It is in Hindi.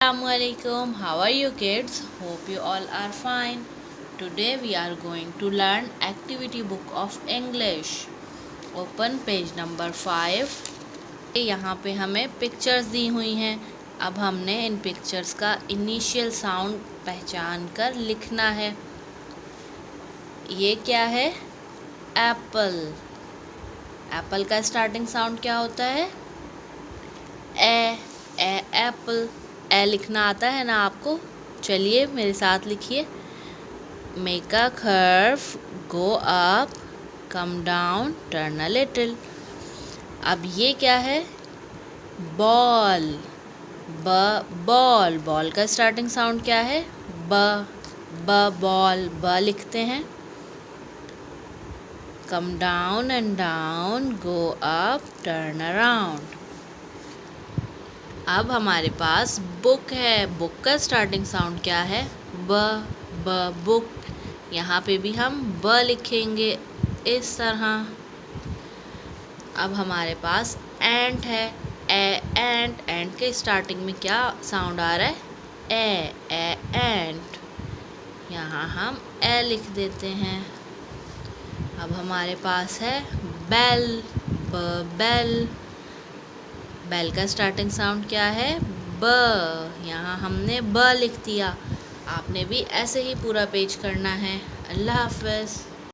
Assalamualaikum. How are you kids? Hope you all are fine. Today we are going to learn activity book of English. Open page number 5. यहाँ पे हमें पिक्चर्स दी हुई हैं. अब हमने इन पिक्चर्स का इनिशियल साउंड पहचान कर लिखना है. ये क्या है? एप्पल. एप्पल का स्टार्टिंग साउंड क्या होता है? ए एप्पल. ए लिखना आता है ना आपको? चलिए मेरे साथ लिखिए. Make a curve, go up, come down, turn a little. अब ये क्या है? बॉल. बॉल. बॉल का स्टार्टिंग साउंड क्या है? बॉल. ब लिखते हैं. Come down and down, go up, turn around. अब हमारे पास बुक है. बुक का स्टार्टिंग साउंड क्या है? बुक. यहाँ पे भी हम ब लिखेंगे इस तरह. अब हमारे पास एंट है. एंट के स्टार्टिंग में क्या साउंड आ रहा है? एंट. यहाँ हम ए लिख देते हैं. अब हमारे पास है बेल. बेल. बेल का स्टार्टिंग साउंड क्या है? ब. यहाँ हमने ब लिख दिया. आपने भी ऐसे ही पूरा पेज करना है. अल्लाह हाफ़िज़.